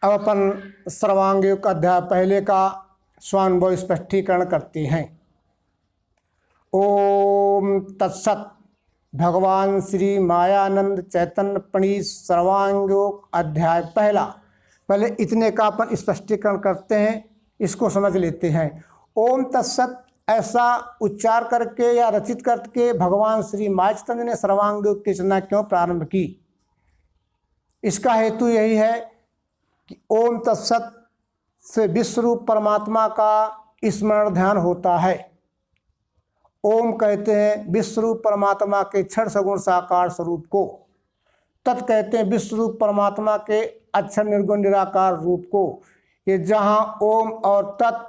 अब अपन सर्वांग का अध्याय पहले का स्वानुभव स्पष्टीकरण करते हैं। ओम तत्सत। भगवान श्री मायानंद चैतन्य प्रणीत सर्वांगयोग अध्याय पहला। पहले इतने का अपन स्पष्टीकरण करते हैं, इसको समझ लेते हैं। ओम तत्सत ऐसा उच्चार करके या रचित करके भगवान श्री मायाचंद ने सर्वांगयोग की रचना क्यों प्रारंभ की? इसका हेतु यही है कि ओम तत्सत से विश्वरूप परमात्मा का स्मरण ध्यान होता है। ओम कहते हैं विश्वरूप परमात्मा के क्षण सगुण साकार स्वरूप को। तत् कहते हैं विश्वरूप परमात्मा के अक्षर निर्गुण निराकार रूप को। ये जहाँ ओम और तत्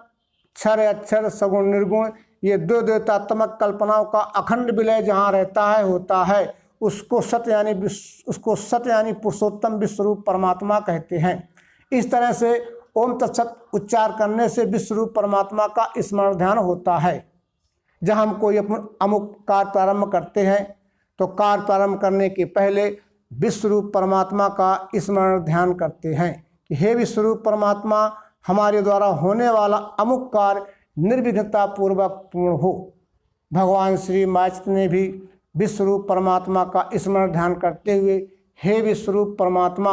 क्षर अक्षर सगुण निर्गुण ये दो द्वैतात्मक कल्पनाओं का अखंड विलय जहाँ रहता है होता है, उसको सत यानी पुरुषोत्तम विश्वरूप परमात्मा कहते हैं। इस तरह से ओम तत्सत उच्चार करने से विश्वरूप परमात्मा का स्मरण ध्यान होता है। जब हम कोई अमुक कार्य प्रारंभ करते हैं तो कार्य प्रारंभ करने के पहले विश्वरूप परमात्मा का स्मरण ध्यान करते हैं कि हे विश्वरूप परमात्मा, हमारे द्वारा होने वाला अमुक कार्य निर्विघ्नता पूर्वक पूर्ण हो। भगवान श्री मायाचंद ने भी विश्वरूप परमात्मा का स्मरण ध्यान करते हुए हे विश्वरूप परमात्मा,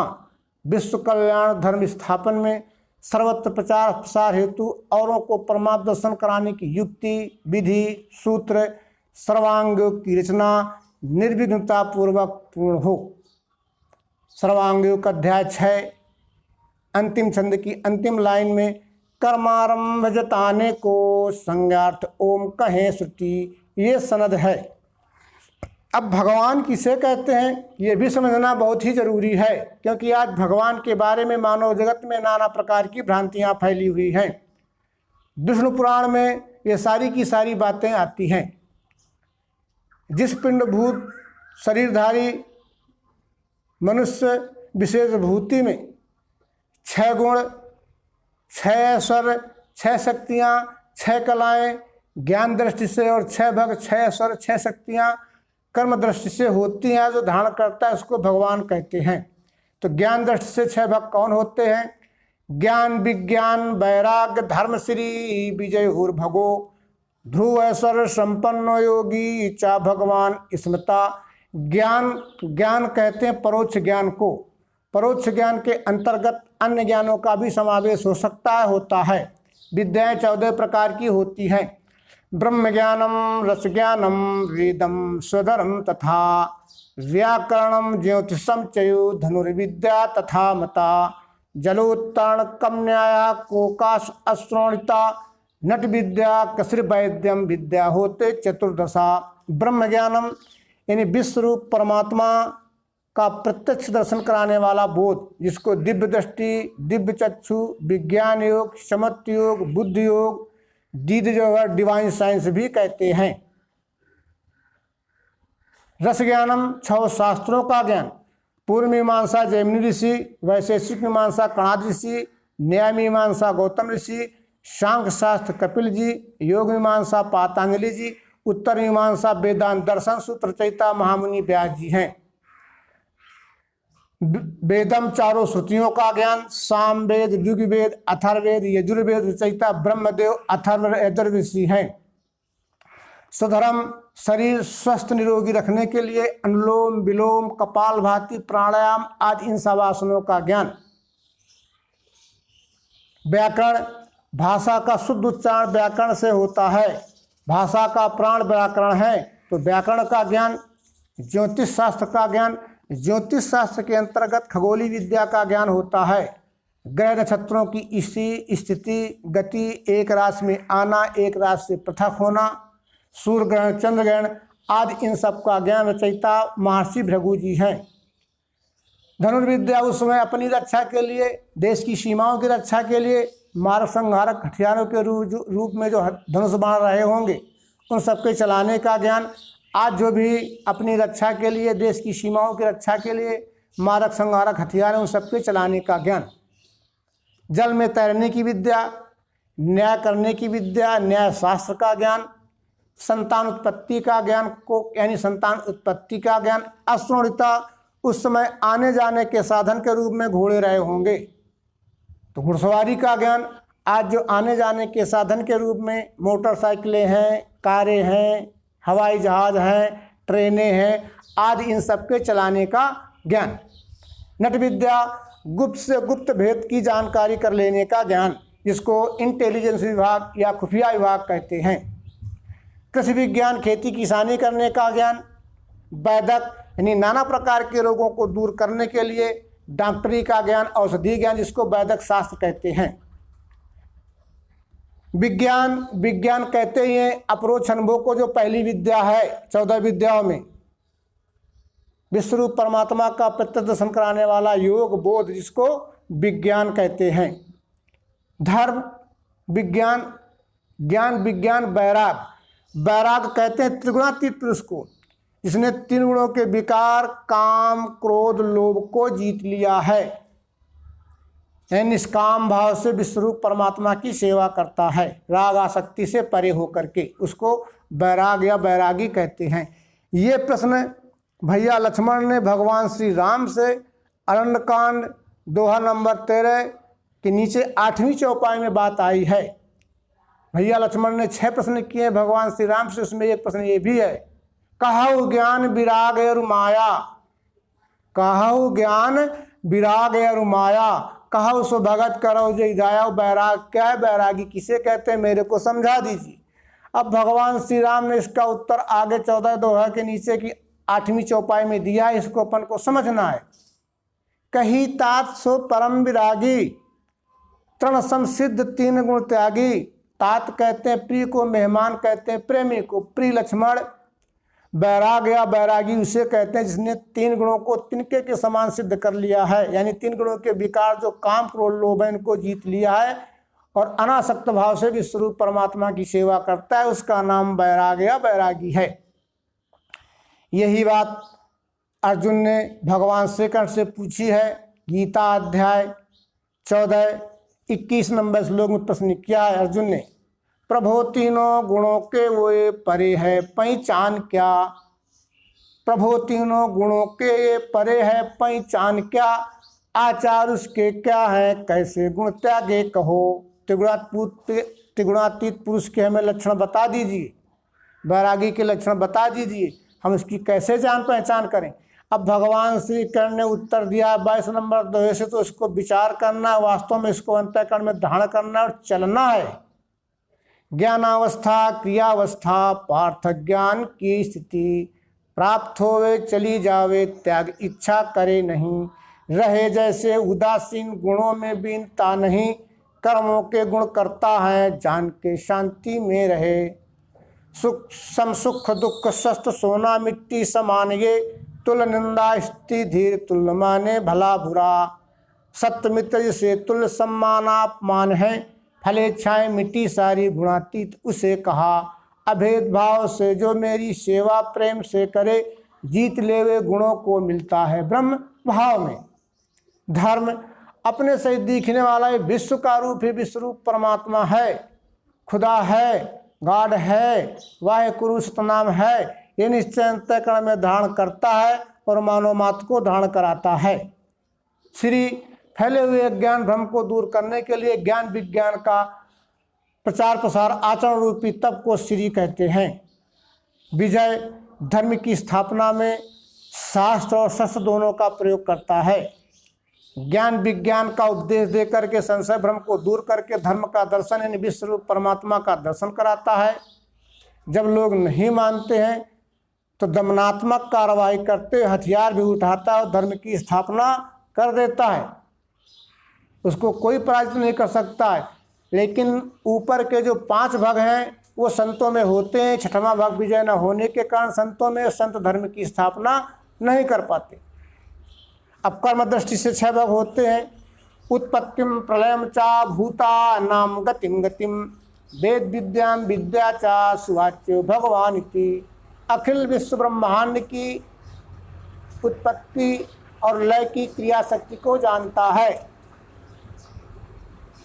विश्व कल्याण धर्म स्थापन में सर्वत्र प्रचार प्रसार हेतु औरों को परमात्म दर्शन कराने की युक्ति विधि सूत्र सर्वांगयोग की रचना निर्विघ्नता पूर्वक पूर्ण हो। सर्वांगयोग अध्याय 6 अंतिम छंद की अंतिम लाइन में कर्मारंभ जताने को संज्ञार्थ ओम कहें श्रुति, ये सनद है। अब भगवान किसे कहते हैं ये भी समझना बहुत ही जरूरी है, क्योंकि आज भगवान के बारे में मानव जगत में नाना प्रकार की भ्रांतियां फैली हुई हैं। विष्णु पुराण में ये सारी की सारी बातें आती हैं। जिस पिंडभूत शरीरधारी मनुष्य विशेष भूति में 6 गुण 6 ऐश्वर्य 6 शक्तियाँ 6 कलाएँ ज्ञान दृष्टि से और 6 भग 6 ऐश्वर्य 6 शक्तियाँ कर्म दृष्टि से होती हैं, जो धारण करता है उसको भगवान कहते हैं। तो ज्ञान दृष्टि से 6 भग कौन होते हैं? ज्ञान विज्ञान वैराग्य धर्म श्री विजय भगो ध्रुव ऐश्वर्य संपन्न योगी चा भगवान स्मृता। ज्ञान कहते हैं परोक्ष ज्ञान को। परोक्ष ज्ञान के अंतर्गत अन्य ज्ञानों का भी समावेश हो सकता है, होता है। विद्याएं 14 प्रकार की होती हैं। ब्रह्म ज्ञानम रस ज्ञानम वेदम स्वधर्म तथा व्याकरणम ज्योतिषम चयु धनुर्विद्या तथा मता जलोत्तरण कन्याया कोकाश अश्रोणिता नट विद्या कसर वैद्यम विद्या होते 14। ब्रह्म ज्ञानम यानी विश्वरूप परमात्मा का प्रत्यक्ष दर्शन कराने वाला बोध, जिसको दिव्य दृष्टि दिव्य चक्षु विज्ञान योग समत्व योग बुद्धि योग डिवाइन साइंस भी कहते हैं। रस ज्ञानम 6 शास्त्रों का ज्ञान। पूर्व मीमांसा जैमिनी ऋषि, वैशेषिक मीमांसा कणाद ऋषि, न्याय मीमांसा गौतम ऋषि, सांख्य शास्त्र कपिल जी, योग मीमांसा पातंजलि जी, उत्तर मीमांसा वेदांत दर्शन सूत्र रचयिता महामुनि व्यास जी हैं। वेदम 4 श्रुतियों का ज्ञान। सामवेद ऋग्वेद अथर्ववेद यजुर्वेद रचयिता ब्रह्मदेव अथर्व यजुर्वेद ऋषि हैं। स्वधर्म शरीर स्वस्थ निरोगी रखने के लिए अनुलोम विलोम कपालभाति प्राणायाम आदि इन सब आसनों का ज्ञान। व्याकरण भाषा का शुद्ध उच्चारण व्याकरण से होता है। भाषा का प्राण व्याकरण है, तो व्याकरण का ज्ञान। ज्योतिष शास्त्र का ज्ञान। ज्योतिष शास्त्र के अंतर्गत खगोलीय विद्या का ज्ञान होता है। ग्रह नक्षत्रों की स्थिति गति, एक राशि में आना एक राशि से पृथक होना, सूर्य ग्रहण चंद्र ग्रहण आदि इन सब का ज्ञान रचयिता महर्षि भृगु जी हैं। धनुर्विद्या उस समय अपनी रक्षा के लिए, देश की सीमाओं की रक्षा के लिए मारक संहारक हथियारों के रूप में जो धनुष बाण रहे होंगे उन सबके चलाने का ज्ञान। आज जो भी अपनी रक्षा के लिए देश की सीमाओं की रक्षा के लिए मारक संहारक हथियार उन सबके चलाने का ज्ञान। जल में तैरने की विद्या, न्याय करने की विद्या, न्याय शास्त्र का ज्ञान, संतान उत्पत्ति का ज्ञान को यानी संतान उत्पत्ति का ज्ञान। अश्रोणिता उस समय आने जाने के साधन के रूप में घोड़े रहे होंगे। तो घुड़सवारी का ज्ञान आज जो आने जाने के साधन के रूप में मोटरसाइकिलें हैं, कारें हैं, हवाई जहाज हैं, ट्रेनें हैं आदि, इन सब के चलाने का ज्ञान। नट विद्या गुप्त से गुप्त भेद की जानकारी कर लेने का ज्ञान, जिसको इंटेलिजेंस विभाग या खुफिया विभाग कहते हैं। कृषि विज्ञान खेती किसानी करने का ज्ञान। वैदक यानी नाना प्रकार के रोगों को दूर करने के लिए डॉक्टरी का ज्ञान, औषधि ज्ञान, जिसको वैदक शास्त्र कहते हैं। विज्ञान कहते ही हैं अप्रोक्ष अनुभव को, जो पहली विद्या है 14 विद्याओं में, विश्वरूप परमात्मा का प्रत्यक्ष दर्शन कराने वाला योग बोध, जिसको विज्ञान कहते हैं। धर्म विज्ञान, ज्ञान विज्ञान वैराग कहते हैं त्रिगुणातीत पुरुष को, जिसने 3 गुणों के विकार काम क्रोध लोभ को जीत लिया है, निष्काम भाव से विश्वरूप परमात्मा की सेवा करता है, राग आसक्ति से परे होकर के, उसको वैराग या वैरागी कहते हैं। ये प्रश्न भैया लक्ष्मण ने भगवान श्री राम से अरण्यकांड दोहा नंबर 13 के नीचे 8वीं चौपाई में बात आई है। भैया लक्ष्मण ने 6 प्रश्न किए भगवान श्री राम से, उसमें एक प्रश्न ये भी है, कहु ज्ञान विराग और माया, कहु ज्ञान विराग और माया, कहु सो भगत करो जय दाया। बैराग क्या है, बैरागी किसे कहते हैं, मेरे को समझा दीजिए। अब भगवान श्री राम ने इसका उत्तर आगे 14 दोहा के नीचे की 8वीं चौपाई में दिया है, इसको अपन को समझना है। कही तात सो परम विरागी, तृण संसिद्ध 3 गुण त्यागी। तात कहते हैं प्रिय को, मेहमान कहते हैं प्रेमी को। प्रिय लक्ष्मण, बैराग या बैरागी उसे कहते हैं जिसने 3 गुणों को तिनके के समान सिद्ध कर लिया है, यानी 3 गुणों के विकार जो काम क्रोध लोभ है इनको जीत लिया है और अनासक्त भाव से विश्वरूप परमात्मा की सेवा करता है, उसका नाम बैराग या बैरागी है। यही बात अर्जुन ने भगवान श्री कृष्ण से पूछी है। गीता अध्याय 14 21 नंबर श्लोक में प्रश्न किया है अर्जुन ने, प्रभो 3 गुणों के वो परे है पहचान क्या। प्रभो 3 गुणों के ये परे है पहचान क्या, आचार उसके क्या है कैसे गुण त्यागे कहो। त्रिगुणातीत पुरुष के हमें लक्षण बता दीजिए, बैरागी के लक्षण बता दीजिए, हम इसकी कैसे जान पहचान करें। अब भगवान श्री कृष्ण ने उत्तर दिया 22 नंबर दोहे से, तो इसको विचार करना, वास्तव में इसको अंतःकरण में धारण करना और चलना है। ज्ञानावस्था क्रियावस्था पार्थ ज्ञान की स्थिति, प्राप्त होवे चली जावे त्याग इच्छा करे नहीं। रहे जैसे उदासीन गुणों में बीनता नहीं, कर्मों के गुण करता है जान के शांति में रहे। सुख दुख सस्त सोना मिट्टी समान ये, तुल निंदा स्थिति धीर तुल माने भला बुरा। सत्य मित्र से तुल सम्मानापमान है, फले इच्छाएं मिट्टी सारी गुणातीत उसे कहा। अभेद भाव से जो मेरी सेवा प्रेम से करे, जीत लेवे गुणों को मिलता है ब्रह्म भाव में। धर्म अपने से दिखने वाला ये विश्व का रूप ही विश्वरूप परमात्मा है, खुदा है, गॉड है, वाहेगुरु सतनाम है, ये निश्चय अंतःकरण में धारण करता है और मानव मात्र को धारण कराता है। श्री फैले हुए ज्ञान भ्रम को दूर करने के लिए ज्ञान विज्ञान का प्रचार प्रसार आचरण रूपी तप को श्री कहते हैं। विजय धर्म की स्थापना में शास्त्र और शस्त्र दोनों का प्रयोग करता है। ज्ञान विज्ञान का उपदेश देकर के संशय भ्रम को दूर करके धर्म का दर्शन यानी विश्वरूप परमात्मा का दर्शन कराता है। जब लोग नहीं मानते हैं तो दमनात्मक कार्रवाई करते हथियार भी उठाता है और धर्म की स्थापना कर देता है। उसको कोई पराजित नहीं कर सकता है। लेकिन ऊपर के जो 5 भाग हैं वो संतों में होते हैं। 6वां भाग विजय न होने के कारण संतों में संत धर्म की स्थापना नहीं कर पाते। अब कर्म दृष्टि से 6 भाग होते हैं। उत्पत्तिम प्रलयम चा भूता नाम गतिम गतिम, वेद विद्याम विद्या चा सुवाच्यो भगवान की। अखिल विश्व ब्रह्मांड की उत्पत्ति और लय की क्रिया शक्ति को जानता है।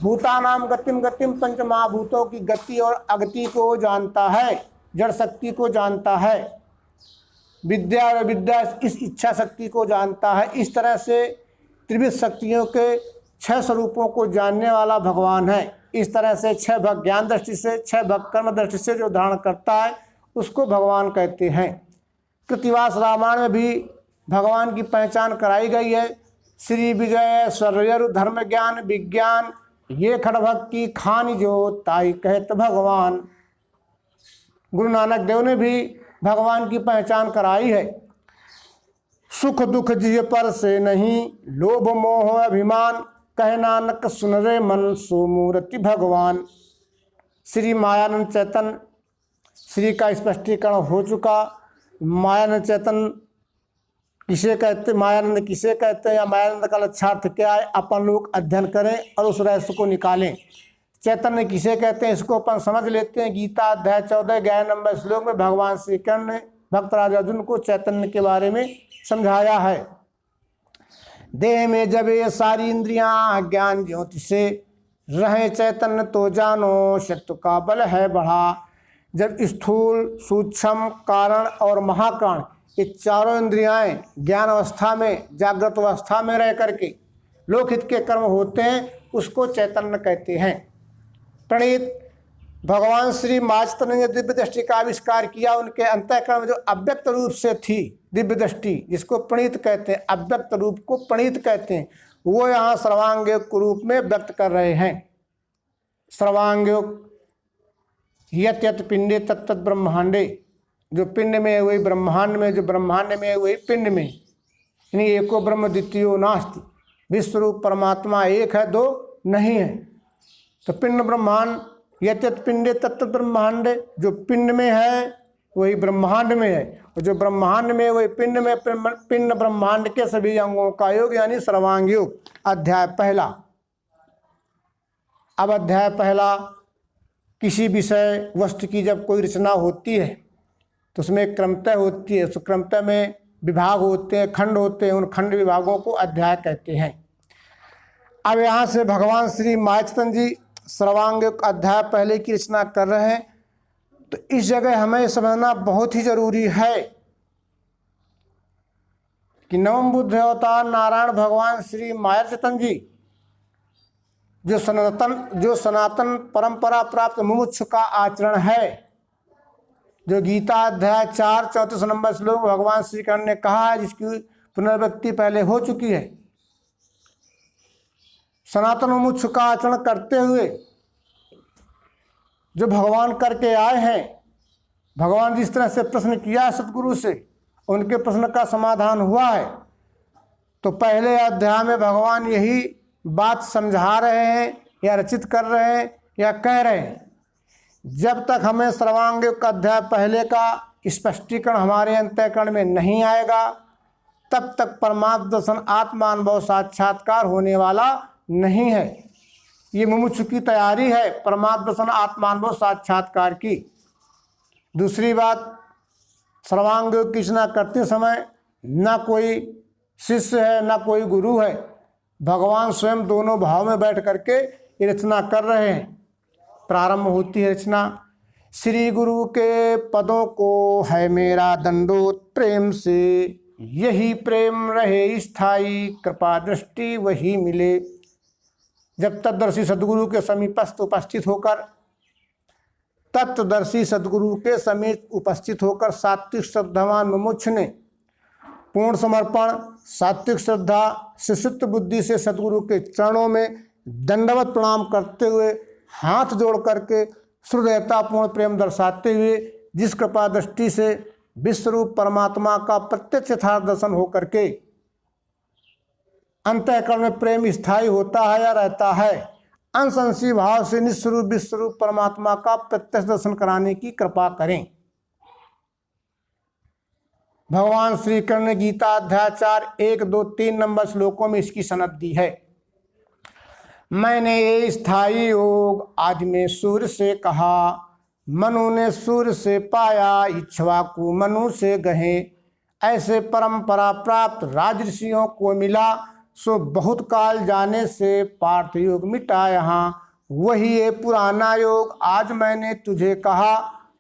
भूतानाम गतिम गतिम, 5 महाभूतों की गति और अगति को जानता है, जड़ शक्ति को जानता है। विद्या और विद्या इस इच्छा शक्ति को जानता है। इस तरह से त्रिविध शक्तियों के 6 स्वरूपों को जानने वाला भगवान है। इस तरह से 6 भाग ज्ञान दृष्टि से, 6 भाग कर्म दृष्टि से जो धारण करता है उसको भगवान कहते हैं। कृतिवास रामायण में भी भगवान की पहचान कराई गई है। श्री विजय सर्वयरु धर्म ज्ञान विज्ञान, ये खड़भग की खानी जो ताई कहत भगवान। गुरु नानक देव ने भी भगवान की पहचान कराई है। सुख दुख जिय पर से नहीं, लोभ मोह अभिमान, कह नानक सुन रे मन सो मूर्ति भगवान। श्री मायानंद चैतन्य श्री का स्पष्टीकरण हो चुका। मायानंद चैतन्य किसे कहते, मायानंद किसे कहते हैं या मायानंद का लक्षार्थ क्या है, अपन लोग अध्ययन करें और उस रहस्य को निकालें। चैतन्य किसे कहते हैं इसको अपन समझ लेते हैं। गीता अध्याय 14 11 नंबर श्लोक में भगवान श्री कृष्ण ने भक्तराज अर्जुन को चैतन्य के बारे में समझाया है। देह में जब ये सारी इंद्रियां ज्ञान ज्योति से रहे चैतन्य तो जानो शत्रु का बल है बढ़ा। जब स्थूल सूक्ष्म कारण और महाकारण ये चारों इंद्रियाएं ज्ञान अवस्था में जागृत अवस्था में रह करके लोकहित के कर्म होते हैं उसको चैतन्य कहते हैं। प्रणीत भगवान श्री माचतन ने दिव्य दृष्टि का आविष्कार किया। उनके अंतःकरण में जो अव्यक्त रूप से थी दिव्य दृष्टि, जिसको प्रणीत कहते हैं, अव्यक्त रूप को प्रणीत कहते हैं, वो यहाँ सर्वांगयोग रूप में व्यक्त कर रहे हैं। सर्वांगयोग यत यत पिंडे तत्त ब्रह्मांडे, जो पिंड में है वही ब्रह्मांड में, जो ब्रह्मांड में है वही पिंड में, यानी एको ब्रह्म द्वितीयो नास्ति। विश्वरूप परमात्मा एक है, दो नहीं है। तो पिंड ब्रह्मांड यत यत पिंडे तत्त ब्रह्मांडे, जो पिंड में है वही ब्रह्मांड में है, और जो ब्रह्मांड में वही पिंड में। पिंड ब्रह्मांड के सभी अंगों का योग यानी सर्वांग योग। अध्याय पहला। अब अध्याय पहला, किसी विषय वस्तु की जब कोई रचना होती है तो उसमें क्रमतः होती है। उस क्रमतः में विभाग होते हैं, खंड होते हैं, उन खंड विभागों को अध्याय कहते हैं। अब यहाँ से भगवान श्री माचतन जी सर्वांग अध्याय पहले की रचना कर रहे हैं। तो इस जगह हमें समझना बहुत ही जरूरी है कि नवम बुद्ध अवतार नारायण भगवान श्री माचतन जी जो सनातन परंपरा प्राप्त मुमुक्षु का आचरण है, जो गीता अध्याय 4 34 नंबर श्लोक भगवान श्री कृष्ण ने कहा है, जिसकी पुनर्व्यक्ति पहले हो चुकी है। सनातन मुमुक्षु का आचरण करते हुए जो भगवान करके आए हैं, भगवान जिस तरह से प्रश्न किया है सदगुरु से, उनके प्रश्न का समाधान हुआ है। तो पहले अध्याय में भगवान यही बात समझा रहे हैं या रचित कर रहे हैं या कह रहे हैं। जब तक हमें सर्वांग अध्याय पहले का स्पष्टीकरण हमारे अंतःकरण में नहीं आएगा, तब तक परमात्म दर्शन आत्मानुभव साक्षात्कार होने वाला नहीं है। ये मुमुक्षु की तैयारी है परमात्म दर्शन आत्मानुभव साक्षात्कार की। दूसरी बात, सर्वांग की रचना करते समय ना कोई शिष्य है ना कोई गुरु है, भगवान स्वयं दोनों भाव में बैठ करके ये रचना कर रहे हैं। प्रारंभ होती है रचना, श्री गुरु के पदों को है मेरा दंडोत प्रेम से, यही प्रेम रहे स्थायी कृपा दृष्टि वही मिले। जब तत्दर्शी सदगुरु के समीपस्थ उपस्थित होकर सात्विक श्रद्धावान मुमुक्ष ने पूर्ण समर्पण सात्विक श्रद्धा शिष्यत्व बुद्धि से सदगुरु के चरणों में दंडवत प्रणाम करते हुए हाथ जोड़ करके हृदयतापूर्ण प्रेम दर्शाते हुए जिस कृपा दृष्टि से विश्वरूप परमात्मा का प्रत्यक्ष यथार्थ दर्शन हो करके अंतःकरण में प्रेम स्थायी होता है या रहता है, अनसंशय भाव से निस्वरूप विश्वरूप परमात्मा का प्रत्यक्ष दर्शन कराने की कृपा करें। भगवान श्री कृष्ण ने गीता अध्याय 4 1 2 3 नंबर श्लोकों में इसकी सनद दी है। मैंने ये स्थायी योग आदि में सूर्य से कहा, मनु ने सूर्य से पाया, इक्ष्वाकु मनु से गहे। ऐसे परंपरा प्राप्त राजऋषियों को मिला, सो बहुत काल जाने से पार्थ योग मिटा यहाँ। वही ये पुराना योग आज मैंने तुझे कहा,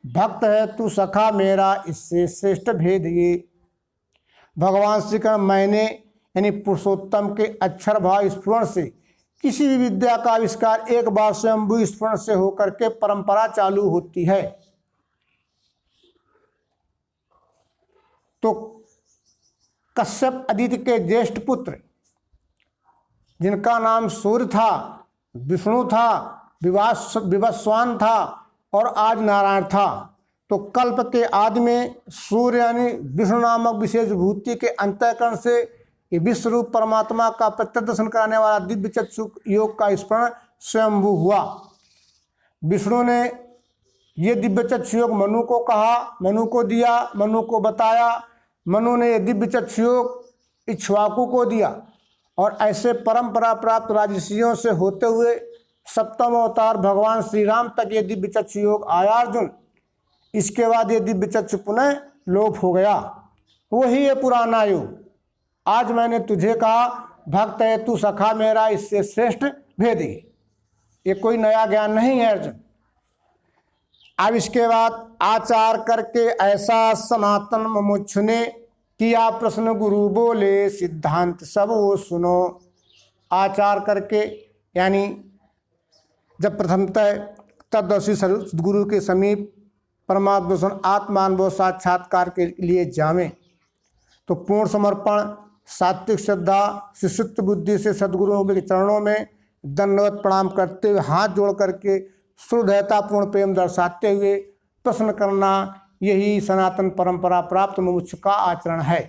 भक्त है तू सखा मेरा इससे श्रेष्ठ भेद ये। भगवान श्री कृष्ण मैंने यानी पुरुषोत्तम के अक्षर भाव स्फुरण से किसी भी विद्या का आविष्कार एक बार स्वयंभू स्फुरण से होकर के परंपरा चालू होती है। तो कश्यप आदित्य के ज्येष्ठ पुत्र जिनका नाम सूर्य था, विष्णु था, विवस्वान था और आज नारायण था, तो कल्प के आदि में सूर्य यानी विष्णु नामक विशेष भूति के अंतःकरण से ये विश्व रूप परमात्मा का प्रत्यक्ष दर्शन कराने वाला दिव्य चक्षु योग का स्मरण स्वयंभू हुआ। विष्णु ने ये दिव्य चक्षु योग मनु को कहा, मनु को दिया, मनु को बताया, मनु ने ये दिव्य चक्षु योग इक्ष्वाकु को दिया और ऐसे परंपरा प्राप्त राजर्षियों से होते हुए सप्तम अवतार भगवान श्री राम तक ये दिव्य चक्षु योग आया अर्जुन। इसके बाद ये दिव्य चक्षु पुनः लोप हो गया। वही ये पुराना युग। आज मैंने तुझे कहा भक्त है तू सखा मेरा, इससे श्रेष्ठ भेदी। ये कोई नया ज्ञान नहीं है अर्जुन। अब इसके बाद आचार करके ऐसा सनातन मुमुक्षु ने किया प्रश्न, गुरु बोले सिद्धांत सब वो सुनो। आचार करके यानी जब प्रथमतः तद्दर्शी सदगुरु के समीप परमात्मा दर्शन आत्मानुभव साक्षात्कार के लिए जावें तो पूर्ण समर्पण, सात्विक श्रद्धा, शिष्यत्व बुद्धि से सदगुरुओं के चरणों में दंडवत प्रणाम करते हुए हाथ जोड़ करके हृदयतापूर्ण प्रेम दर्शाते हुए प्रश्न करना, यही सनातन परंपरा प्राप्त मुमुक्षु का आचरण है।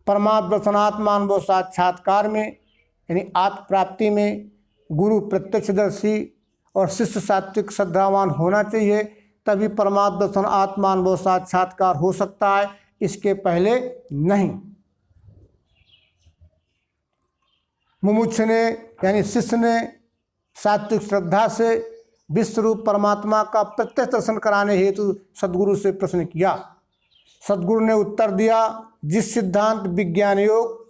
परमात्मा दर्शन आत्मानुभव साक्षात्कार में यानी आत्म प्राप्ति में गुरु प्रत्यक्षदर्शी और शिष्य सात्विक श्रद्धावान होना चाहिए, तभी परमात्मा दर्शन आत्मानुभव साक्षात्कार हो सकता है, इसके पहले नहीं। मुमुक्ष ने यानी शिष्य ने सात्विक श्रद्धा से विश्वरूप परमात्मा का प्रत्यक्ष दर्शन कराने हेतु सदगुरु से प्रश्न किया। सदगुरु ने उत्तर दिया, जिस सिद्धांत विज्ञान योग,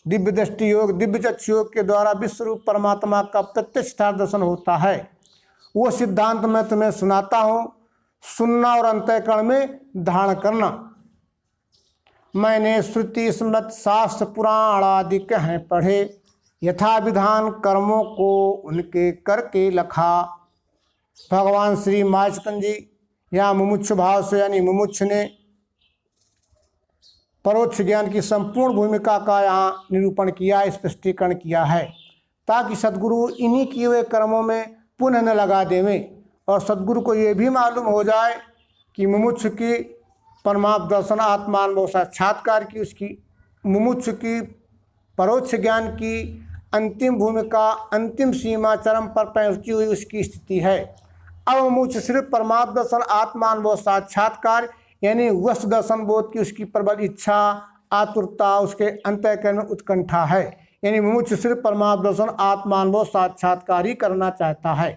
दिव्य दृष्टि योग, दिव्य चक्षु योग के द्वारा विश्वरूप परमात्मा का प्रत्यक्ष दर्शन होता है, वो सिद्धांत मैं तुम्हें सुनाता हूँ, सुनना और अंतःकरण में धारण करना। मैंने श्रुति स्मृति शास्त्र पुराण आदि कहीं पढ़े, यथा विधान कर्मों को उनके करके लखा। भगवान श्री माचतन जी यहाँ मुमुक्षु भाव से यानी मुमुक्ष ने परोक्ष ज्ञान की संपूर्ण भूमिका का यहाँ निरूपण किया, स्पष्टीकरण किया है, ताकि सदगुरु इन्हीं किए हुए कर्मों में पुनः न लगा देवें और सदगुरु को ये भी मालूम हो जाए कि मुमुक्षु की परमात्मा दर्शन आत्मानुभव साक्षात्कार की, उसकी मुमुक्षु की परोक्ष ज्ञान की अंतिम भूमिका, अंतिम सीमा चरम पर पहुंची हुई उसकी स्थिति है। अब मुमुक्षु सिर्फ परमात्मा दर्शन आत्मानुभव साक्षात्कार यानी वस्तु दर्शन बोध की उसकी प्रबल इच्छा, आतुरता, उसके अंतःकरण में उत्कंठा है। यानी मुमुक्षु सिर्फ परमात्मा दर्शन आत्मानुभव साक्षात्कार ही करना चाहता है।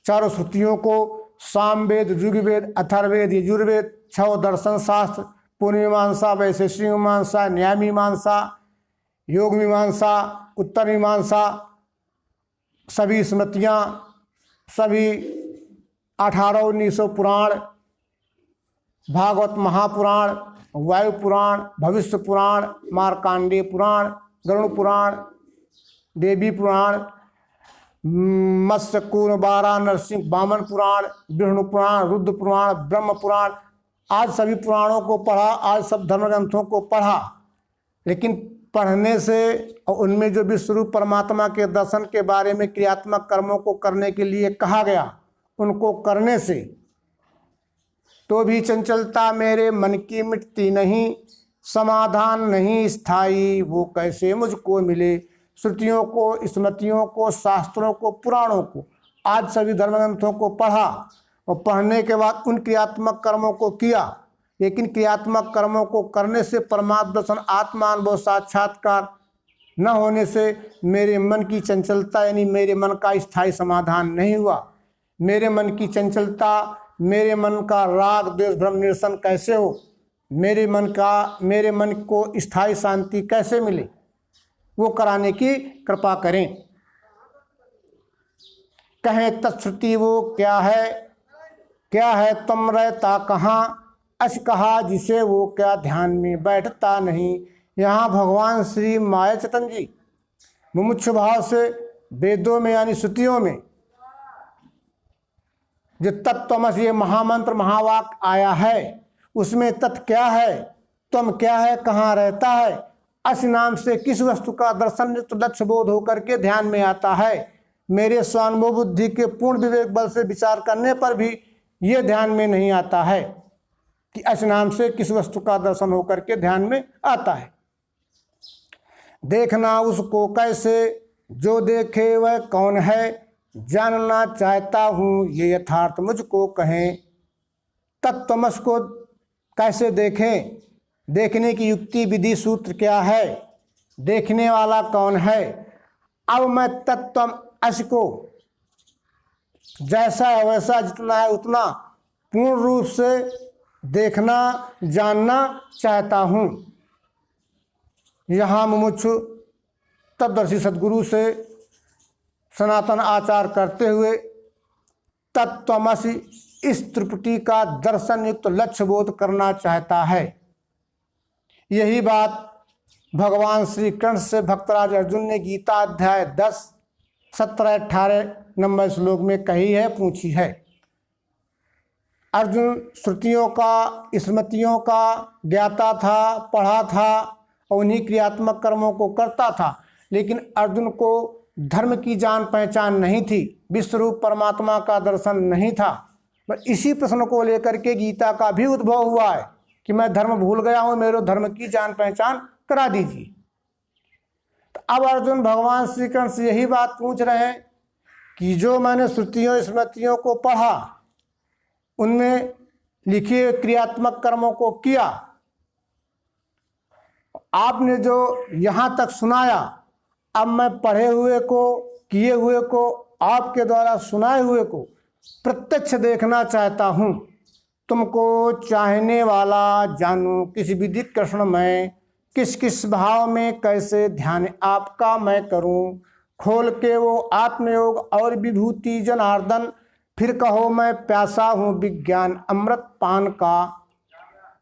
चारों श्रुतियों को सामवेद, ऋग्वेद, अथर्ववेद, यजुर्वेद, 6 दर्शन शास्त्र, पूर्व मीमांसा, वैशेषिक मीमांसा, न्याय मीमांसा, योग मीमांसा, उत्तर मीमांसा, सभी स्मृतियाँ, सभी 18-19 पुराण, भागवत महापुराण, वायु पुराण, भविष्य पुराण, मार्कांडेय पुराण, गरुड़ पुराण, देवी पुराण, मत्स्य कूर्म 12, नरसिंह वामन पुराण, विष्णु पुराण, रुद्र पुराण, ब्रह्म पुराण, आज सभी पुराणों को पढ़ा, आज सब धर्म ग्रंथों को पढ़ा, लेकिन पढ़ने से और उनमें जो विश्वरूप परमात्मा के दर्शन के बारे में क्रियात्मक कर्मों को करने के लिए कहा गया, उनको करने से तो भी चंचलता मेरे मन की मिटती नहीं, समाधान नहीं स्थायी, वो कैसे मुझको मिले। श्रुतियों को, स्मृतियों को, शास्त्रों को, पुराणों को, आज सभी धर्मग्रंथों को पढ़ा और पढ़ने के बाद उन क्रियात्मक कर्मों को किया, लेकिन क्रियात्मक कर्मों को करने से परमात्मा दर्शन आत्मानुभव साक्षात्कार न होने से मेरे मन की चंचलता यानी मेरे मन का स्थायी समाधान नहीं हुआ। मेरे मन की चंचलता, मेरे मन का राग द्वेष भ्रम निरसन कैसे हो, मेरे मन को स्थायी शांति कैसे मिले, वो कराने की कृपा करें। कहें तत्श्रुति वो क्या है तुम रहता कहाँ, अस कहा जिसे वो क्या ध्यान में बैठता नहीं। यहाँ भगवान श्री मायाचतन जी मुमुक्षु भाव से वेदों में यानी श्रुतियों में जो तत्त्वमसि ये महामंत्र महावाक्य आया है उसमें तत् क्या है, त्वम क्या है, कहाँ रहता है, अस नाम से किस वस्तु का दर्शन युक्त लक्ष्य बोध होकर के ध्यान में आता है। मेरे स्वानुभव बुद्धि के पूर्ण विवेक बल से विचार करने पर भी ये ध्यान में नहीं आता है कि अस नाम से किस वस्तु का दर्शन होकर के ध्यान में आता है। देखना उसको कैसे जो देखे वह कौन है, जानना चाहता हूँ ये यथार्थ मुझको कहें। तत्त्वमस को कैसे देखें, देखने की युक्ति विधि सूत्र क्या है, देखने वाला कौन है। अब मैं तत्त्वमस को जैसा है वैसा जितना है उतना पूर्ण रूप से देखना जानना चाहता हूँ। यहाँ मुमुक्षु तत्वदर्शी सद्गुरु से सनातन आचार करते हुए तत्त्वमसि इस त्रिपुटी का दर्शन युक्त लक्ष्य बोध करना चाहता है। यही बात भगवान श्री कृष्ण से भक्तराज अर्जुन ने गीता अध्याय 10, 17, 18 नंबर श्लोक में कही है, पूछी है। अर्जुन श्रुतियों का स्मृतियों का ज्ञाता था, पढ़ा था और उन्हीं क्रियात्मक कर्मों को करता था, लेकिन अर्जुन को धर्म की जान पहचान नहीं थी, विश्वरूप परमात्मा का दर्शन नहीं था। पर इसी प्रश्न को लेकर के गीता का भी उद्भव हुआ है कि मैं धर्म भूल गया हूँ, मेरे धर्म की जान पहचान करा दीजिए। तो अब अर्जुन भगवान श्री कृष्ण से यही बात पूछ रहे हैं कि जो मैंने श्रुतियों स्मृतियों को पढ़ा, उनमें लिखे हुए क्रियात्मक कर्मों को किया, आपने जो यहाँ तक सुनाया, अब मैं पढ़े हुए को, किए हुए को, आपके द्वारा सुनाए हुए को प्रत्यक्ष देखना चाहता हूँ। तुमको चाहने वाला जानूं किस विधि कृष्ण मैं, किस किस भाव में कैसे ध्यान आपका मैं करूं। खोल के वो आत्मयोग और विभूति जनार्दन, फिर कहो मैं प्यासा हूँ विज्ञान अमृत पान का।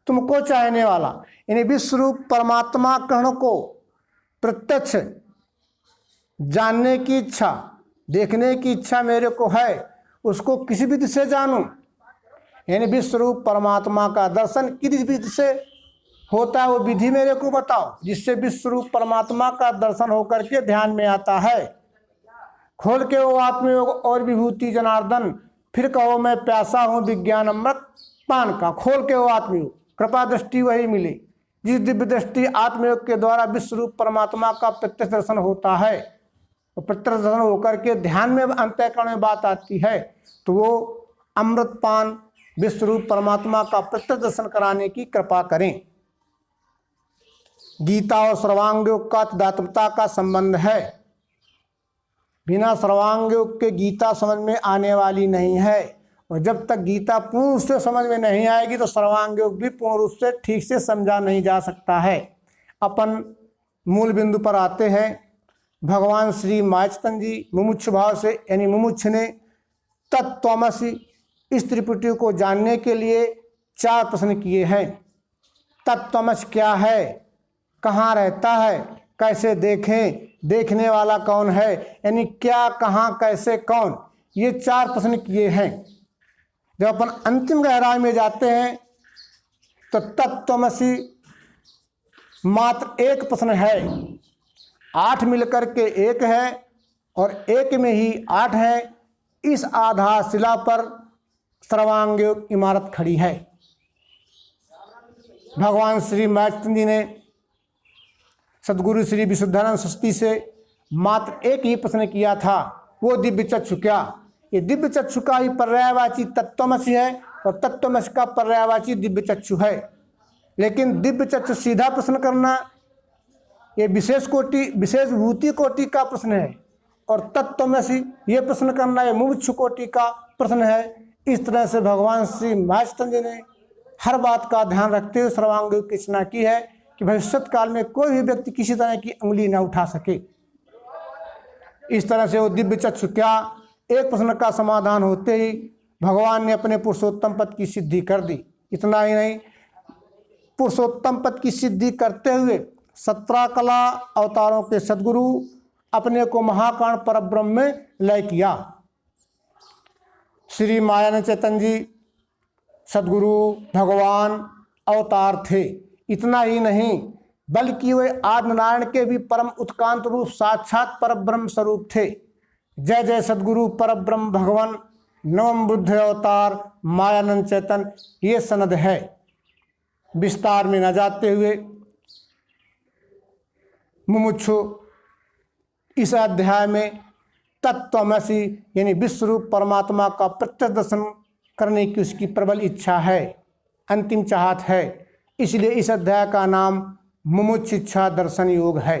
तुमको चाहने वाला यानी विश्वरूप परमात्मा कृष्ण को प्रत्यक्ष जानने की इच्छा, देखने की इच्छा मेरे को है, उसको किसी विधि से जानूं। यानी विश्वरूप परमात्मा का दर्शन किस विधि से होता है वो विधि मेरे को बताओ, जिससे विश्वरूप परमात्मा का दर्शन होकर के ध्यान में आता है। खोल के वो आत्मयोग और विभूति जनार्दन, फिर कहो मैं प्यासा हूँ विज्ञान अमृत पान का। खोल के वो आत्मयोग, कृपा दृष्टि वही मिले जिस दिव्य दृष्टि आत्मयोग के द्वारा विश्वरूप परमात्मा का प्रत्यक्ष दर्शन होता है। तो प्रत्यक्ष दर्शन होकर के ध्यान में अंतःकरण में बात आती है, तो वो अमृतपान विश्वरूप परमात्मा का प्रत्यक्ष दर्शन कराने की कृपा करें। गीता और सर्वांग योग का तादात्म्यता का संबंध है। बिना सर्वांग योग के गीता समझ में आने वाली नहीं है, और जब तक गीता पूर्ण रूप से समझ में नहीं आएगी तो सर्वांग योग भी पूर्ण रूप से ठीक से समझा नहीं जा सकता है। अपन मूल बिंदु पर आते हैं। भगवान श्री माचतन जी मुमुक्ष भाव से यानी मुमुक्ष ने तत्त्वमसि इस त्रिपुटी को जानने के लिए 4 प्रश्न किए हैं। तत्त्वमसि क्या है, कहाँ रहता है, कैसे देखें, देखने वाला कौन है, यानी क्या, कहाँ, कैसे, कौन, ये 4 प्रश्न किए हैं। जब अपन अंतिम गहराई में जाते हैं तो तत्त्वमसि मात्र 1 प्रश्न है, 8 मिलकर के 1 है और 1 में ही 8 है। इस आधारशिला पर सर्वांग योग इमारत खड़ी है। भगवान श्री माचतन जी ने सद्गुरु श्री विशुद्धानंद सरस्वती से मात्र 1 ही प्रश्न किया था, वो दिव्य चक्षु क्या। ये दिव्य चक्षु का ही पर्यायवाची तत्त्वमसि है और तत्त्वमसि का पर्यायवाची दिव्य चक्षु है। लेकिन दिव्य चक्षु सीधा प्रश्न करना ये विशेष भूति कोटि का प्रश्न है, और तत्त्वमसि ये प्रश्न करना ये मुमुक्षु कोटि का प्रश्न है। इस तरह से भगवान श्री माचतन जी ने हर बात का ध्यान रखते हुए सर्वांग योग की रचना की है कि भविष्यत काल में कोई भी व्यक्ति किसी तरह की उंगली न उठा सके। इस तरह से वो दिव्य चक्षु क्या, 1 प्रश्न का समाधान होते ही भगवान ने अपने पुरुषोत्तम पद की सिद्धि कर दी। इतना ही नहीं, पुरुषोत्तम पद की सिद्धि करते हुए 17 कला अवतारों के सद्गुरु अपने को महाकारण परब्रह्म में लय किया। श्री मायानंद चैतन्य जी सदगुरु भगवान अवतार थे। इतना ही नहीं बल्कि वे आदिनारायण के भी परम उत्कांत रूप साक्षात परब्रह्म स्वरूप थे। जय जय सदगुरु परब्रह्म भगवान नवम बुद्ध अवतार मायानंद चैतन्य, ये सनद है। विस्तार में न जाते हुए मुमुक्षु इस अध्याय में तत्त्वमसि यानी विश्वरूप परमात्मा का प्रत्यक्ष दर्शन करने की उसकी प्रबल इच्छा है, अंतिम चाहत है। इसलिए इस अध्याय का नाम मुमुक्षुइच्छा दर्शन योग है।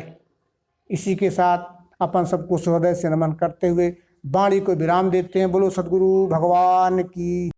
इसी के साथ अपन सबको हृदय से नमन करते हुए वाणी को विराम देते हैं। बोलो सद्गुरु भगवान की।